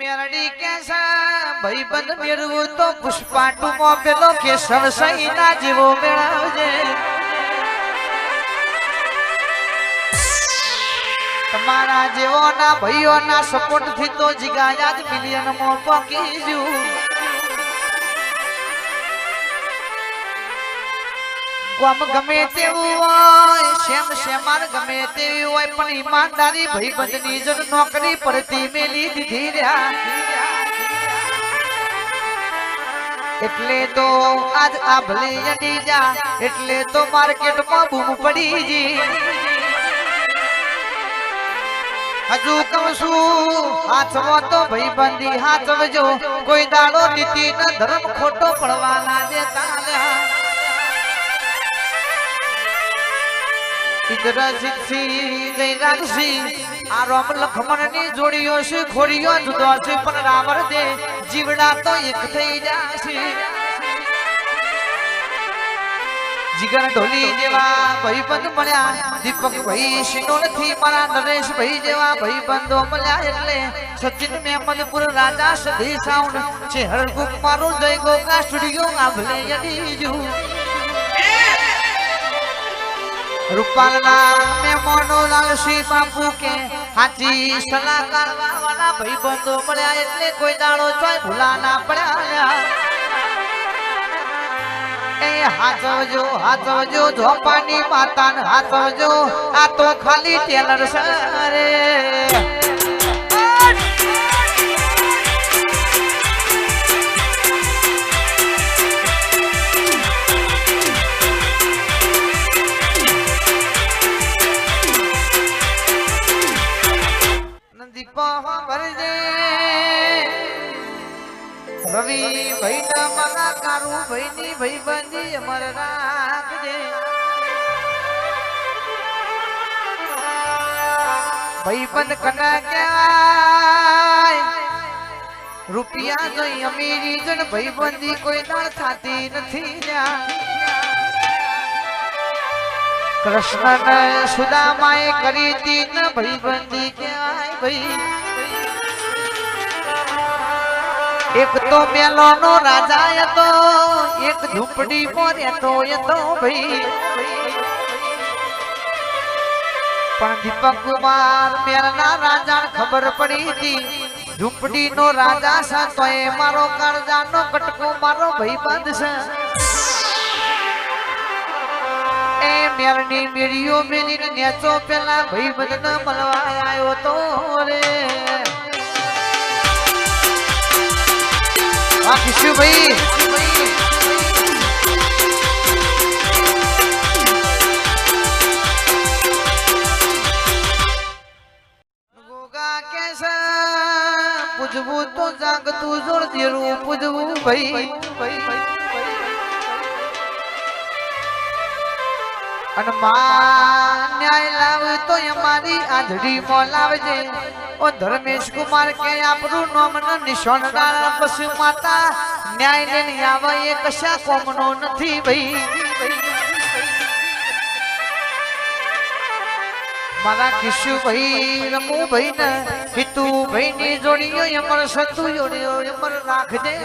મેરડી કેસા ભાઈબંધ મેળવું તો પુષ્પાટુ મો પેલો કેસર સહીના જેવો મેળવજે તમારા જેવોના ભાઈઓના સપોર્ટ થી તો જીગાયા જ મિલિયન માં પહોંચી જુ ગમ ગમે તેવું હોય શેમ શેમાર ગમે તેવી હોય પણ ઈમાનદારી ભાઈબંધની જ નોકરી પરથી મેલી દીધી રહ્યા એટલે તો આજ આ ભલે જડી જા એટલે તો માર્કેટમાં બૂમ પડી જી હજુ કહું છું હાથવો તો ભાઈબંધી હાથવજો કોઈ દાડો નીતિ ન ધર્મ ખોટો પડવા ના દેતા આરોમ લખમણ ની જોડીઓ છે ખોડીઓ જુદો છે પણ રાવણ દે જીવડા તો એક થઈ જાશે જીગર ઢોલી જેવા ભાઈબંધ મળ્યા દીપક ભાઈ શિનોલ થી મારા નરેશ ભાઈ જેવા ભાઈબંધો મળ્યા એટલે સચિન મેમદપુર રાજા સધી સાઉન્ડ છે હરગુક મારું જય ગોગા સ્ટુડિયો આભલે યદીજુ રૂપાલના મેમોનો લાલસી બાપુ કે હાચી સલાહકાર વાળા ભાઈબંધો મળ્યા એટલે કોઈ દાડો ચોય ભૂલા ના પડ્યા એ હાથવજો ઝોપાની માતાને હાથવજો આ તો ખાલી ટેલર સરે રવિ ભાઈ ના મગા કારું ભાઈ ની ભાઈબંધી અમર રાખજે ભાઈબંધ કના ક્યાંય રૂપિયા જોઈ અમીરી જન ભાઈબંધી કોઈ દાળ થાતી નથી કૃષ્ણ ને સુદામાએ કરી દી ન ભાઈબંધી ક્યાંય ભાઈ એક તો મેલો નો રાજા હતો એક ઝૂંપડી માં રહેતો હતો ભાઈ પણ દીપક કુમાર મેલના રાજા ખબર પડી હતી ઝૂંપડી નો રાજા છે તો એ મારો કરજા નો કટકો મારો ભાઈબંધ છે એ મેલની મેળીઓ મેલીને નેચો પેલા ભાઈબંધ ને મળવા આવ્યો તો રે કિશુ ભાઈ ગોગા કેસા પૂજવું તો જાગતું જોર દેરું પૂજવું ભાઈ અને ન્યાય લાવે તો અમારી આધડી મોં લાવજે ઓ ધર્મેશ કુમાર કે આપણું નામ ન નિશાનદાર પશુ માતા ન્યાય લઈને આવે એ કશા કોમનો નથી ભાઈ મારા કિશુ ભાઈ રમુ ભાઈ ને હિતુ ભાઈ ની જોડીઓ અમર સતુ જોડીઓ અમર રાખજે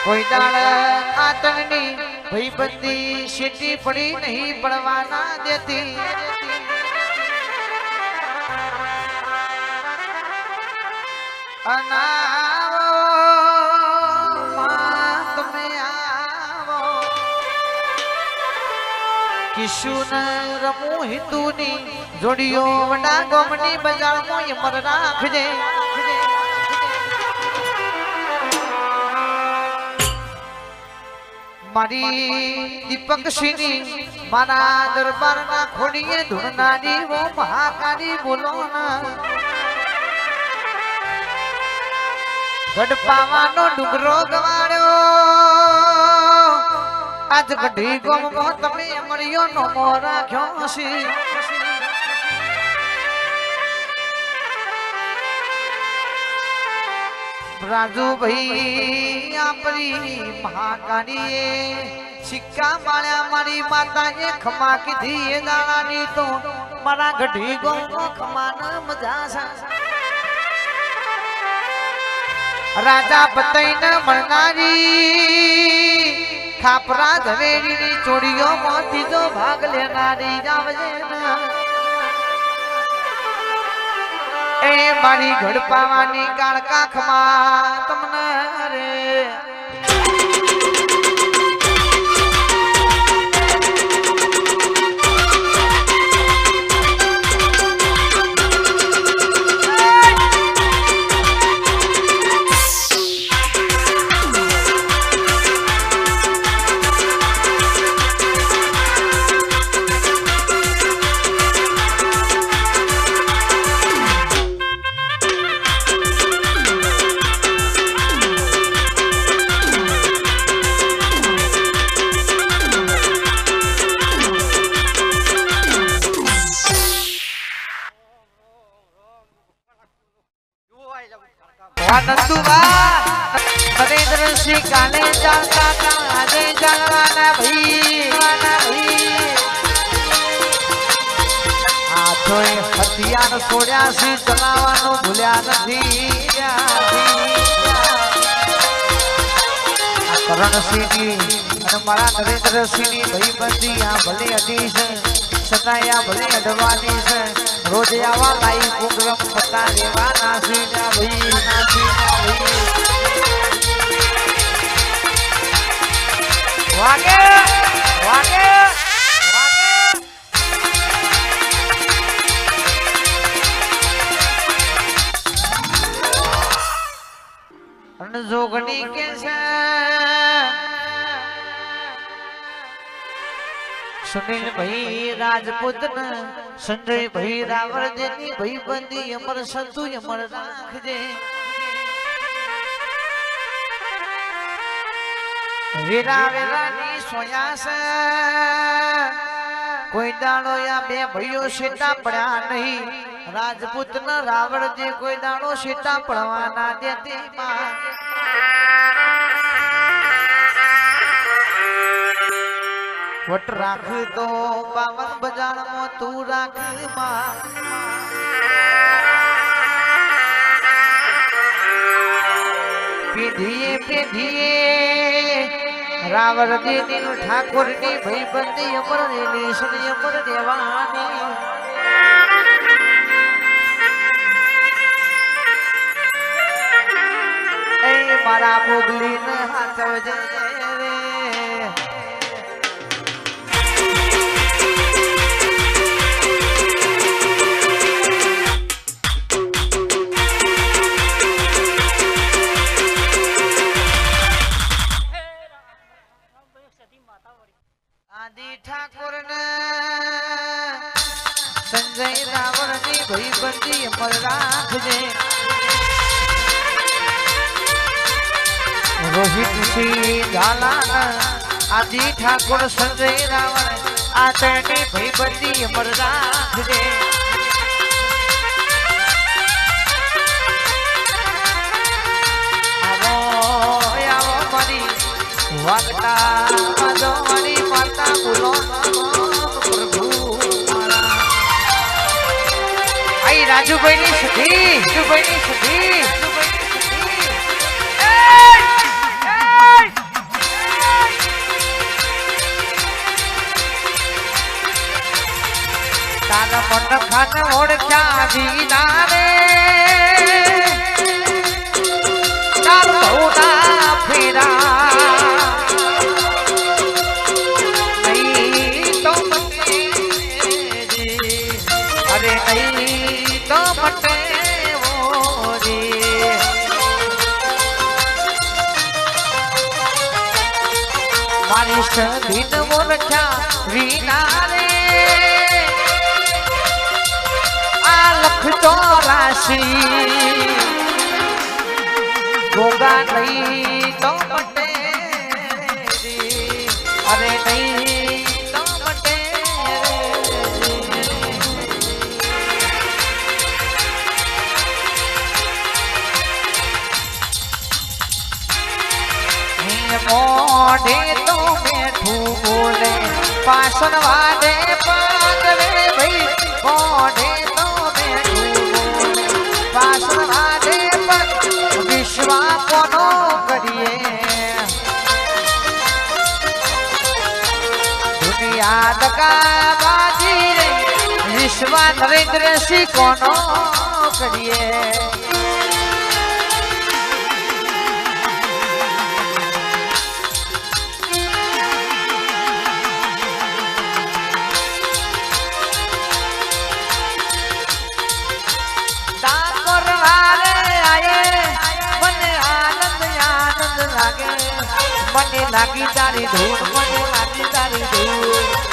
કોઈ દાડ આતંકની ભાઈબંધી સીટી પડી નહીં પડવાના દેતી કિશુ ને રમુ હિતુ ની જોડીઓ વડા ગોમની બજાર માં અમર રાખજે મારી દીપક સિંહની મારા દરબાર ના ખોડીએ ધૂળનારી વો મહાકાળી બોલો ના ગઢપાવાનો ડુંગરો ગવાડ્યો આજ ગઢી ગોમમાં તમે અમરિયો નો મો રાખ્યો છે રાજુ ભાઈ આપણી મહાકાળીએ સિક્કા માળ્યા મારી માતાએ ખમા કીધી એ દાણાની તો મારા ગઢી ગોમો ખમાન મજા છે રાજા પતઈને મળનારી ખાપરા ઝવેરીની ચોડીઓ માંથી જો ભાગ લેનારી ગાવજે એ મારી ઘડપાવાની કાળકા ખમા તમને રે नरेंद्र सिंह काले जाता આજે જાણવાના ભાઈ હાથોએ હથિયાર છોડ્યા છે ચલાવવાનું ભૂલ્યા નથી કરણસિંહની અને મારા નરેન્દ્રસિંહની ભાઈબંધી આ ભલે અડી છે સતાયા ભલે અડવાની છે રોજ આવા લાઈ પ્રોગ્રામ થતા રહેવાના છે ભાઈ વાગે વાગે અને જોગણી કે છે સુનિલ ભાઈ રાજપૂત ને સંજય ભાઈ રાવળદેની ભાઈબંધી અમર સંતુ અમર રાખજે વીરા વેરાની સોયા છે કોઈ દાડો યા બે ભાઈઓ સીતા પડ્યા નહીં રાજપૂત ને રાવળદે કોઈ દાડો સીતા પડવાના દેતી માં વટ રાખ તો પાવન બજારમાં તું રાખ માં પેઢીએ પેઢીએ રાવળદેની ઠાકોરની ભાઈબંધી અમર રેલી સની અમર દેવાની એ મારા મોગલીને હાચવજે રે આદિ ઠાકોર ને સંજય રાવળની ભાઈબંધી અમર રાખજે રોહિત સિંહ ઝાલા આદિ ઠાકોર સંજય રાવળ આ તેની ભાઈબંધી અમર રાખજે આવો આવો મારી વાગતા માધો મારી માતા બોલો પ્રભુ આઈ રાજુભાઈ ની સધી તારા મન ખાન ઓળખ્યા જીના રે તારા ભૌના ફેરા મારી સધીન મોરખ્યા વિના રે આ લખ 84 ગોગા નહીં તો મટે અરે નહીં તો મટે મોઢે તો મેઠું બોલે પાસણ વાડે પાદરે भाई कोने तो पासवादे पर विश्वा कोनो करिए दुनिया दगा बाजी रे विश्वा नरेंद्र सिंह कोनो करिए મને લાગી તારી ધૂન મને લાગી તારી ધૂન